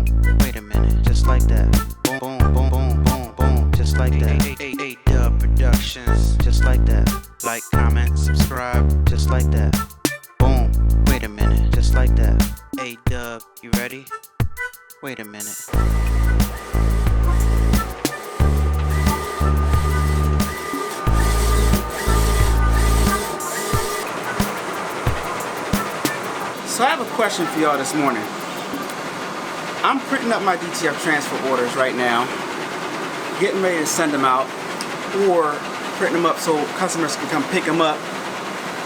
boom. Wait a minute, just like that. Boom, boom, boom, boom, boom, boom, just like that. A-Dubb Productions, just like that. Like, comment, subscribe, just like that. Boom, wait a minute, just like that. A-Dubb, you ready? Wait a minute. So I have a question for y'all this morning. I'm printing up my DTF transfer orders right now, getting ready to send them out, or printing them up so customers can come pick them up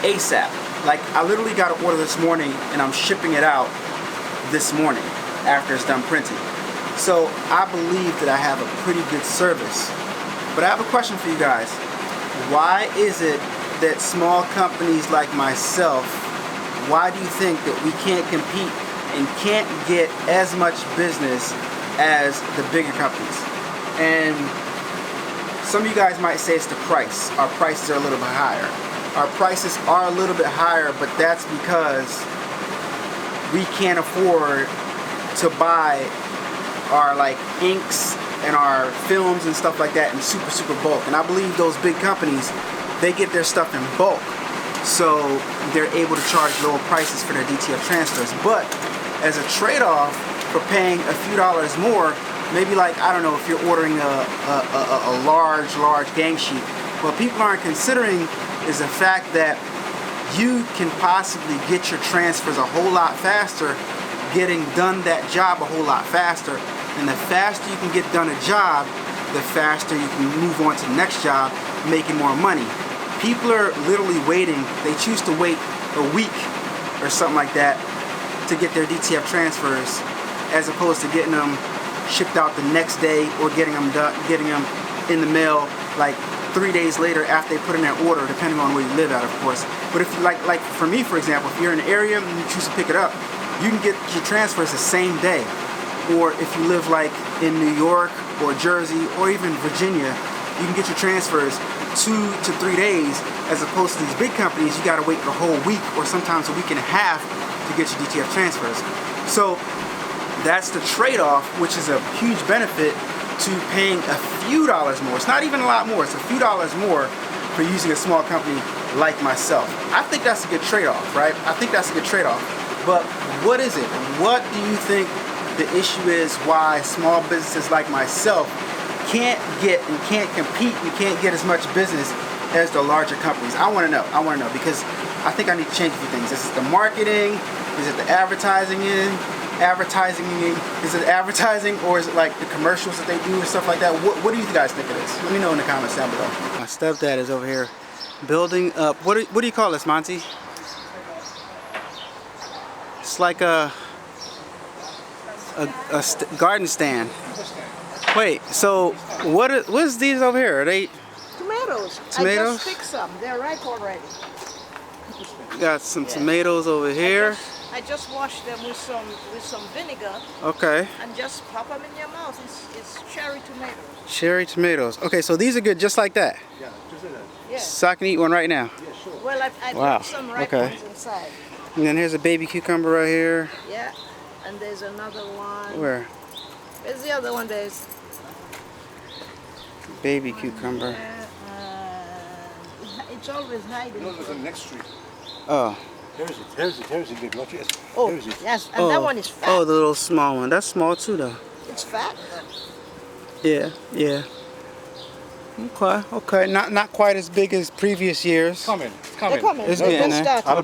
ASAP. Like, I literally got an order this morning and I'm shipping it out this morning after it's done printing. So I believe that I have a pretty good service. But I have a question for you guys. Why is it that small companies like myself, why do you think that we can't compete and can't get as much business as the bigger companies? And some of you guys might say it's the price. Our prices are a little bit higher. Our prices are a little bit higher, but that's because we can't afford to buy our like inks and our films and stuff like that in super bulk. And I believe those big companies, they get their stuff in bulk, so they're able to charge lower prices for their DTF transfers. But as a trade-off for paying a few dollars more, maybe like, I don't know, if you're ordering a large gang sheet, what people aren't considering is the fact that you can possibly get your transfers a whole lot faster, getting done that job a whole lot faster. And the faster you can get done a job, the faster you can move on to the next job, making more money. People are literally waiting. They choose to wait a week or something like that to get their DTF transfers, as opposed to getting them shipped out the next day, or getting them in the mail like 3 days later after they put in their order, depending on where you live at, of course. But if you like for me, for example, if you're in an area and you choose to pick it up, you can get your transfers the same day. Or if you live like in New York or Jersey or even Virginia, you can get your transfers 2 to 3 days, as opposed to these big companies, you gotta wait the whole week or sometimes a week and a half to get your DTF transfers. So that's the trade-off, which is a huge benefit to paying a few dollars more. It's not even a lot more, it's a few dollars more for using a small company like myself. I think that's a good trade-off, right? I think that's a good trade-off. But what is it? What do you think the issue is why small businesses like myself can't get and can't compete and can't get as much business as the larger companies? I want to know, because I think I need to change a few things. Is it the marketing? Is it the advertising? Is it advertising, or is it like the commercials that they do and stuff like that? What do you guys think it is? Let me know in the comments down below. My stepdad is over here building up, what do you call this, Monty? It's like a garden stand. Wait, so what is these over here? Are they tomatoes? Tomatoes? I just picked some. They're ripe already. Got some tomatoes over here. I just washed them with some vinegar. Okay. And just pop them in your mouth. It's cherry tomatoes. Cherry tomatoes. Okay, so these are good just like that. Yeah, just like that. Yeah. So I can eat one right now. Yeah, sure. Well, I put some ripe ones inside. And then here's a baby cucumber right here. Yeah. And there's another one. Where? Where's the other one? There's baby cucumber. It's always hiding. No, it's on the next street. Oh. There's it, big watch it. Oh, yes, and that one is fat. Oh, the little small one. That's small too, though. It's fat. Yeah. Okay. Not quite as big as previous years. It's coming. They're coming. It's getting there. I had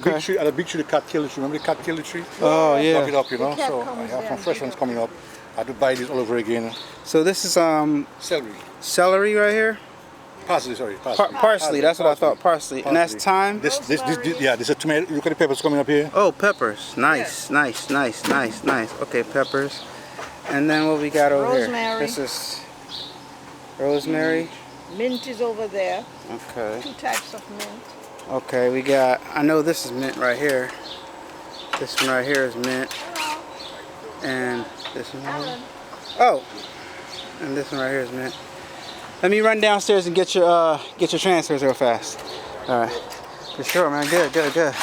a big tree, the cat killer tree. Remember the cat killer tree? Oh, yeah. Knock it up, you know. So I have some fresh ones coming up. I have to buy these all over again. So this is celery. Celery right here. Parsley, sorry. Parsley. That's what I thought. Parsley. And that's thyme. This is a tomato. Look at the peppers coming up here. Oh, peppers. Nice. Okay, peppers. And then what we got over here? This is rosemary. Mint is over there. Okay. 2 types of mint. Okay, we got, I know this is mint right here. This one right here is mint. And this one right here. Oh, and this one right here is mint. Let me run downstairs and get your transfers real fast. All right, for sure, man. Good. Let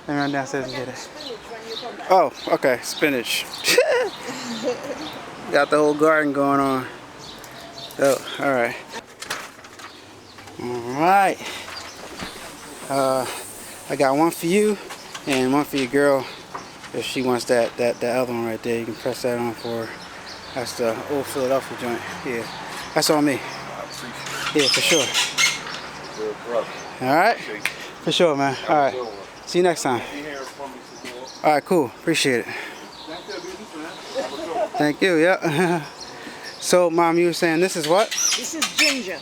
me run downstairs and get it. Oh, okay, spinach. got the whole garden going on. Oh, all right. All right. I got one for you and one for your girl. If she wants that other one right there, you can press that on for her. That's the old Philadelphia joint. Yeah, that's on me. Yeah, for sure. All right, for sure, man. All right, see you next time. All right, cool. Appreciate it. Thank you. Yeah. So, Mom, you were saying this is what? This is ginger.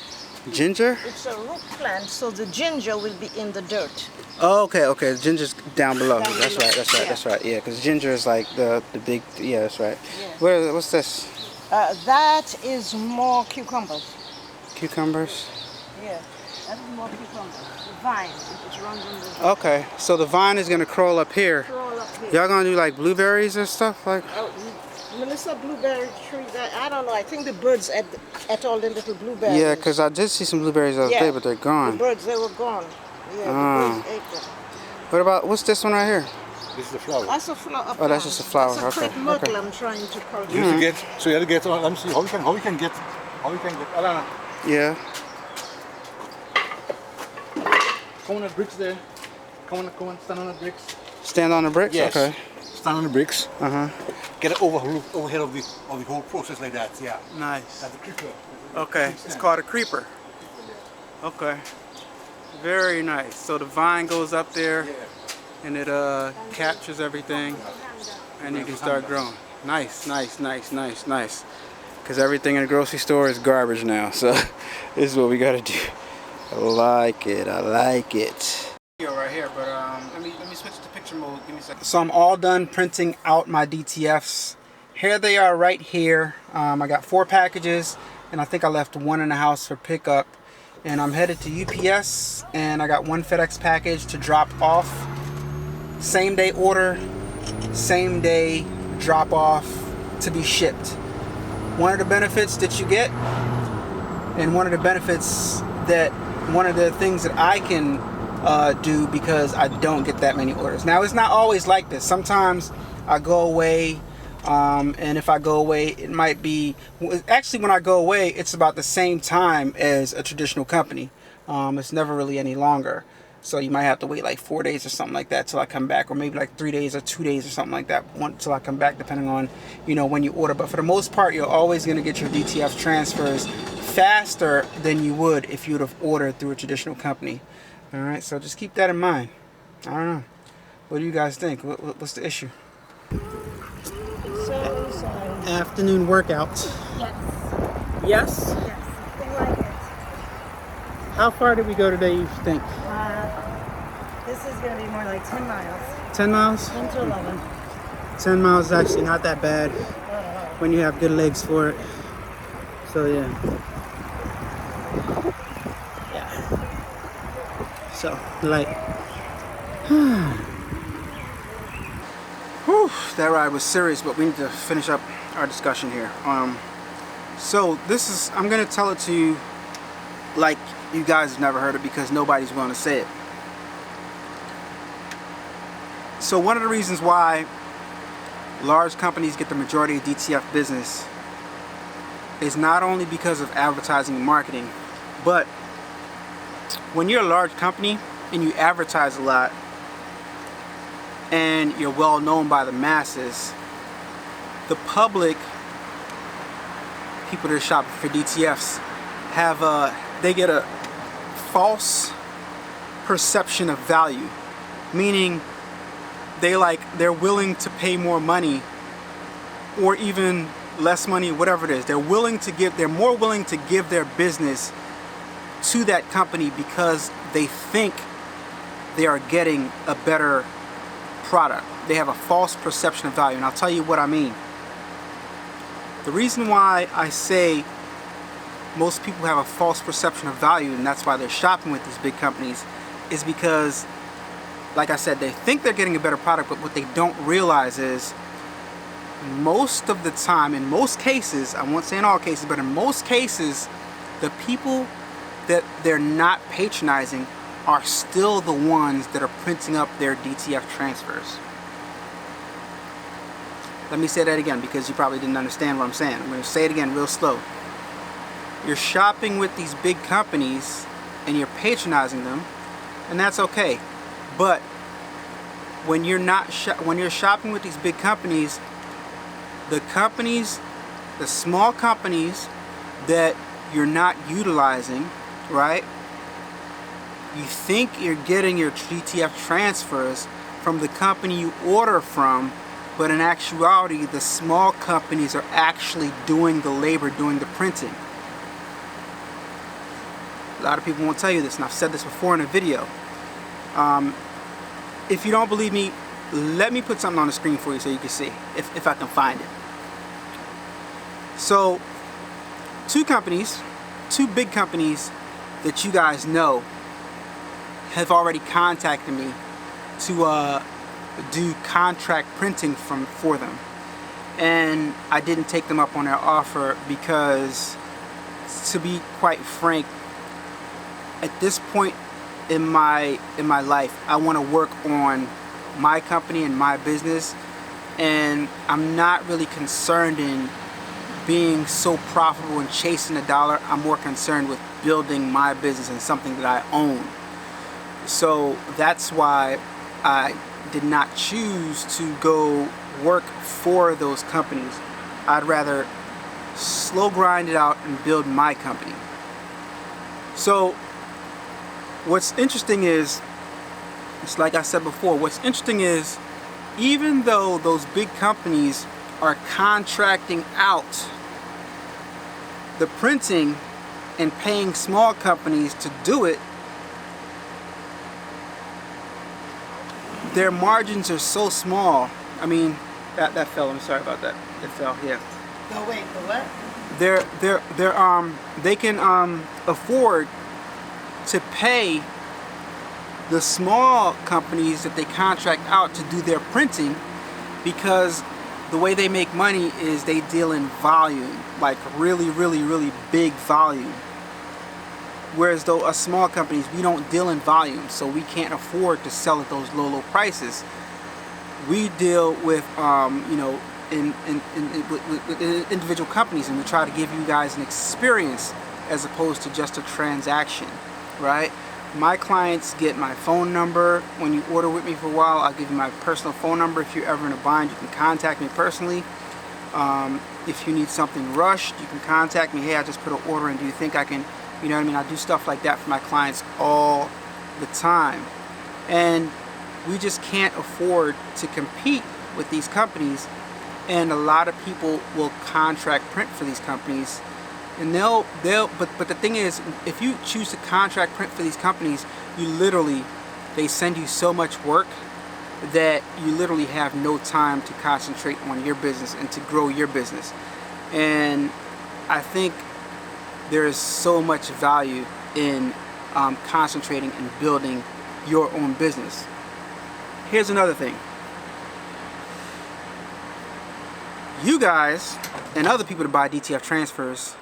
Ginger? It's a root plant, so the ginger will be in the dirt. Oh, okay, okay. The ginger's down below. Down That's below. right. That's right. Yeah. That's right. Yeah, because ginger is like the big. Yeah, that's right. Yeah. What's this? That is more cucumbers. Cucumbers. Yeah, that is more cucumbers. The vine, it runs in the vine. Okay, so the vine is gonna crawl up here. Crawl up here. Y'all gonna do like blueberries or stuff like? Oh, Melissa, blueberry tree. I don't know. I think the birds ate all the little blueberries. Yeah, because I did see some blueberries the other day, but they're The gone. birds, they were gone. Yeah, the birds ate them. What about, what's this one right here? This is the flower. That's a flower. Oh, that's just a flower. That's a Okay, crepe myrtle okay. I'm trying to cultivate. You have to get, so you have to get, let me see, how you can get, Alana, Yeah. come on the bricks there. Come on, stand on the bricks. Stand on the bricks? Yes. Okay. Stand on the bricks. Uh-huh. Get it overhead of the whole process like that, yeah. Nice. That's a creeper. Okay, it's called a creeper. Okay. Very nice. So the vine goes up there and it captures everything and you can start growing. Nice, nice, nice, nice, nice. Because everything in the grocery store is garbage now. So this is what we gotta do. I like it. I like it. Right here, but let me switch to picture mode. Give me a second. So I'm all done printing out my DTFs. Here they are right here. I got 4 packages and I think I left 1 in the house for pickup. And I'm headed to UPS and I got 1 FedEx package to drop off. Same day order, same day drop off to be shipped. One of the benefits that you get, and one of the benefits that, one of the things that I can do because I don't get that many orders. Now it's not always like this. Sometimes I go away and if I go away it might be, actually when I go away it's about the same time as a traditional company. It's never really any longer. So you might have to wait like 4 days or something like that till I come back, or maybe like 3 days or 2 days or something like that till I come back, depending on, you know, when you order. But for the most part, you're always going to get your DTF transfers faster than you would if you would have ordered through a traditional company. All right, so just keep that in mind. I don't know. What do you guys think? What's the issue? Afternoon workout. Yes. Yes? Yes. They like it. How far did we go today, you think? This is going to be more like 10 miles. 10 miles? 10 to 11. 10 miles is actually not that bad when you have good legs for it. So yeah. So like, whew, that ride was serious, but we need to finish up our discussion here. So this is, I'm gonna tell it to you like you guys have never heard it because nobody's willing to say it. So one of the reasons why large companies get the majority of DTF business is not only because of advertising and marketing, but when you're a large company and you advertise a lot and you're well known by the masses, the public, people that are shopping for DTFs, they get a false perception of value, meaning they're willing to pay more money or even less money, whatever it is. They're more willing to give their business to that company because they think they are getting a better product. They have a false perception of value, and I'll tell you what I mean. The reason why I say most people have a false perception of value, and that's why they're shopping with these big companies, is because, like I said, they think they're getting a better product, but what they don't realize is most of the time, in most cases, I won't say in all cases, but in most cases, the people that they're not patronizing are still the ones that are printing up their DTF transfers. Let me say that again because you probably didn't understand what I'm saying. I'm going to say it again real slow. You're shopping with these big companies and you're patronizing them, and that's okay. But when you're not when you're shopping with these big companies, the small companies that you're not utilizing, right? You think you're getting your DTF transfers from the company you order from, but in actuality, the small companies are actually doing the labor, doing the printing. A lot of people won't tell you this, and I've said this before in a video. If you don't believe me, let me put something on the screen for you so you can see, if I can find it. So, two big companies that you guys know have already contacted me to do contract printing for them, and I didn't take them up on their offer because, to be quite frank, at this point in my life, I want to work on my company and my business, and I'm not really concerned in being so profitable and chasing a dollar. I'm more concerned with building my business and something that I own. So that's why I did not choose to go work for those companies. I'd rather slow grind it out and build my company. So what's interesting is, it's like I said before, what's interesting is, even though those big companies are contracting out the printing and paying small companies to do it, their margins are so small. I mean, that fell. I'm sorry about that. It fell. Yeah. No, wait, for what? They can afford to pay the small companies that they contract out to do their printing, because the way they make money is they deal in volume, like really, really, really big volume. Whereas though us small companies, we don't deal in volume, so we can't afford to sell at those low prices. We deal with with individual companies, and we try to give you guys an experience as opposed to just a transaction, right? My clients get my phone number. When you order with me for a while, I'll give you my personal phone number. If you're ever in a bind, you can contact me personally. If you need something rushed, you can contact me. Hey, I just put an order in. Do you think I can, you know what I mean? I do stuff like that for my clients all the time. And we just can't afford to compete with these companies. And a lot of people will contract print for these companies. And but the thing is, if you choose to contract print for these companies, they send you so much work that you literally have no time to concentrate on your business and to grow your business. And I think there is so much value in concentrating and building your own business. Here's another thing. You guys and other people that buy DTF transfers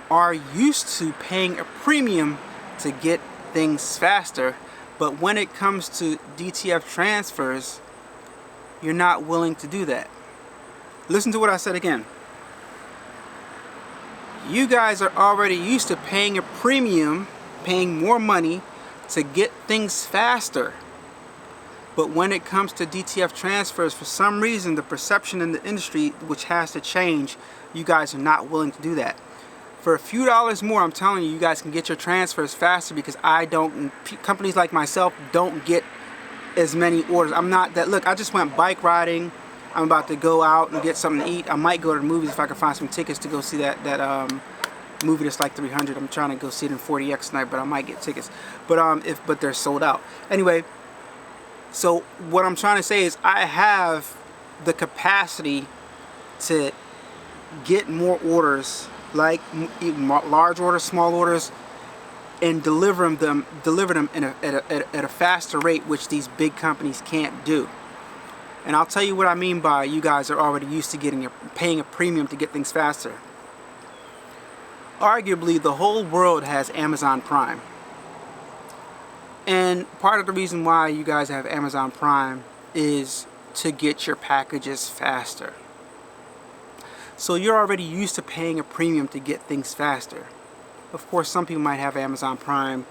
are used to paying a premium to get things faster, but when it comes to DTF transfers, you're not willing to do that. Listen to what I said again. You guys are already used to paying a premium, paying more money to get things faster. But when it comes to DTF transfers, for some reason, the perception in the industry, which has to change, you guys are not willing to do that. For a few dollars more, I'm telling you, you guys can get your transfers faster, because companies like myself don't get as many orders. I'm not that, look, I just went bike riding. I'm about to go out and get something to eat. I might go to the movies if I can find some tickets to go see that movie that's like 300. I'm trying to go see it in 40X tonight, but I might get tickets. But they're sold out. Anyway, so what I'm trying to say is I have the capacity to get more orders, like large orders, small orders, and deliver them at a faster rate, which these big companies can't do. And I'll tell you what I mean by you guys are already used to paying a premium to get things faster. Arguably, the whole world has Amazon Prime. And part of the reason why you guys have Amazon Prime is to get your packages faster. So you're already used to paying a premium to get things faster. Of course, some people might have Amazon Prime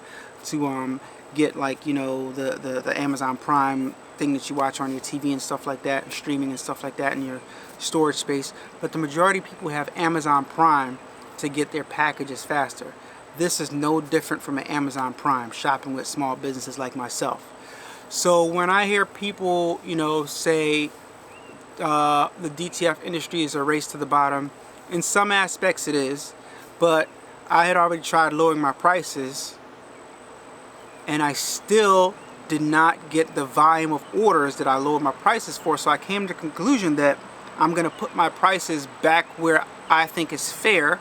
to get, like, you know, the Amazon Prime thing that you watch on your TV and stuff like that, and streaming and stuff like that in your storage space. But the majority of people have Amazon Prime to get their packages faster. This is no different from an Amazon Prime, shopping with small businesses like myself. So when I hear people, you know, say the DTF industry is a race to the bottom, in some aspects it is, but I had already tried lowering my prices and I still did not get the volume of orders that I lowered my prices for. So I came to the conclusion that I'm going to put my prices back where I think is fair,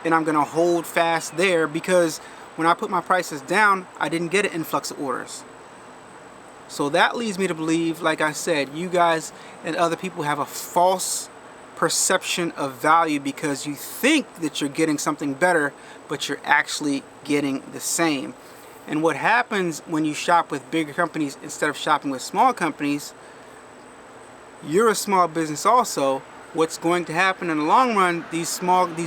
and I'm going to hold fast there, because when I put my prices down, I didn't get an influx of orders. So that leads me to believe, like I said, you guys and other people have a false perception of value because you think that you're getting something better, but you're actually getting the same. And what happens when you shop with bigger companies instead of shopping with small companies, you're a small business also. What's going to happen in the long run, these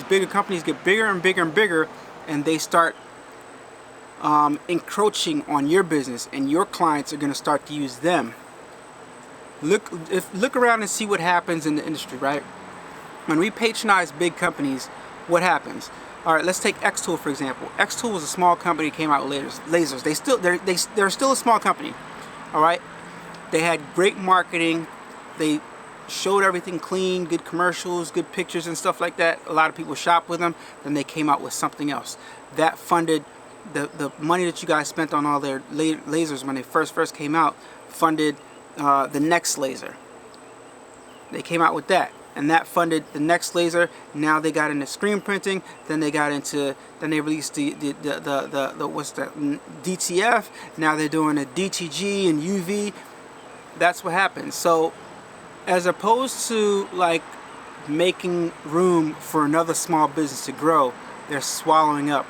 bigger companies get bigger and bigger and bigger, and they start encroaching on your business, and your clients are going to start to use them. Look around and see what happens in the industry, right? When we patronize big companies, what happens? All right, let's take X-Tool for example. X-Tool was a small company that came out with lasers. They're still a small company. All right, they had great marketing. They showed everything clean, good commercials, good pictures and stuff like that. A lot of people shop with them. Then they came out with something else that funded the money that you guys spent on all their lasers when they first came out. Funded the next laser. They came out with that, and that funded the next laser. Now they got into screen printing. Then they released the what's that, DTF. Now they're doing a DTG and UV. That's what happens. So as opposed to like making room for another small business to grow, they're swallowing up,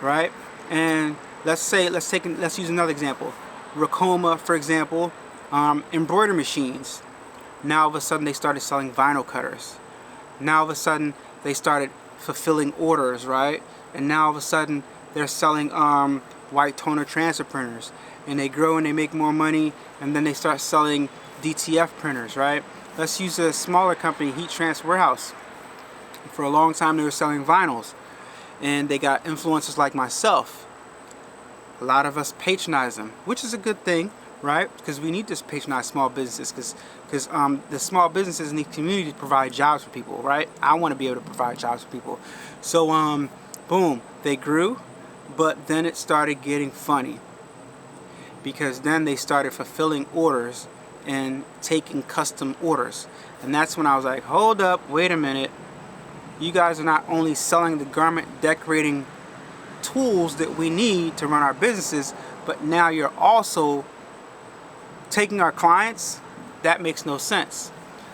right? And let's use another example. Racoma, for example, embroidery machines. Now all of a sudden they started selling vinyl cutters. Now all of a sudden they started fulfilling orders, right? And now all of a sudden they're selling white toner transfer printers, and they grow and they make more money, and then they start selling DTF printers, right? Let's use a smaller company, Heat Transfer Warehouse. For a long time they were selling vinyls, and they got influencers like myself. A lot of us patronize them, which is a good thing, right? Because we need to patronize small businesses, because the small businesses in the community provide jobs for people, right? I want to be able to provide jobs for people. So boom, they grew, but then it started getting funny, because then they started fulfilling orders and taking custom orders. And that's when I was like, hold up, wait a minute. You guys are not only selling the garment decorating tools that we need to run our businesses, but now you're also taking our clients. That makes no sense.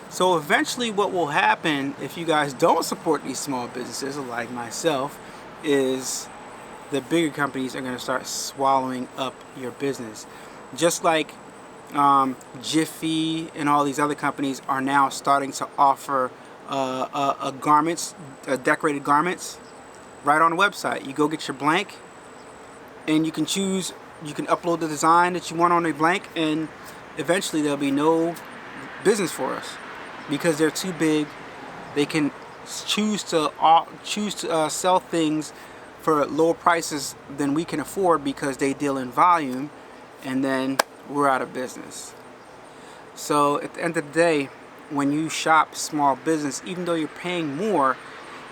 So eventually what will happen if you guys don't support these small businesses like myself is the bigger companies are going to start swallowing up your business. Just like Jiffy and all these other companies are now starting to offer decorated garments right on the website. You go get your blank, and you can choose, you can upload the design that you want on the blank, and eventually there'll be no business for us because they're too big. They can choose to sell things for lower prices than we can afford because they deal in volume, and then we're out of business. So at the end of the day, when you shop small business, even though you're paying more,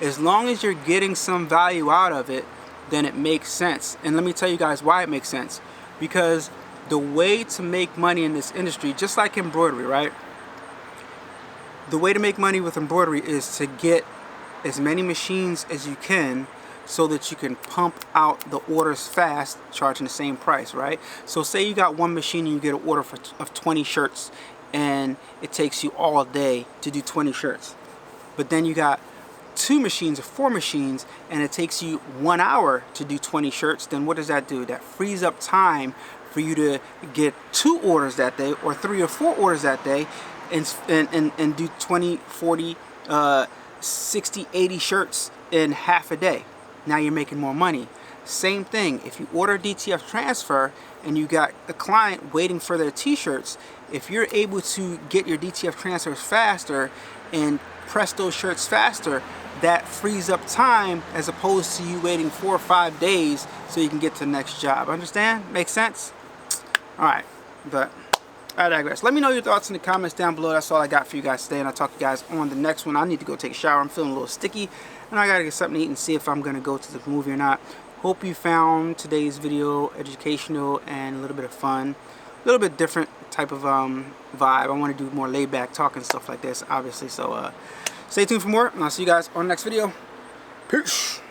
as long as you're getting some value out of it, then it makes sense. And let me tell you guys why it makes sense. Because the way to make money in this industry, just like embroidery, right? The way to make money with embroidery is to get as many machines as you can so that you can pump out the orders fast, charging the same price, right? So say you got one machine and you get an order of 20 shirts, and it takes you all day to do 20 shirts. But then you got 2 machines or 4 machines, and it takes you 1 hour to do 20 shirts. Then what does that do? That frees up time for you to get 2 orders that day, or 3 or 4 orders that day, and do 20, 40, 60, 80 shirts in half a day. Now you're making more money. Same thing, if you order DTF transfer and you got a client waiting for their t-shirts, if you're able to get your DTF transfers faster and press those shirts faster, that frees up time as opposed to you waiting 4 or 5 days so you can get to the next job. Understand? Makes sense? Alright, but I digress. Let me know your thoughts in the comments down below. That's all I got for you guys today, and I'll talk to you guys on the next one. I need to go take a shower. I'm feeling a little sticky, and I gotta get something to eat and see if I'm gonna go to the movie or not. Hope you found today's video educational and a little bit of fun. A little bit different type of vibe. I want to do more laid back talking stuff like this, obviously. So stay tuned for more, and I'll see you guys on the next video. Peace.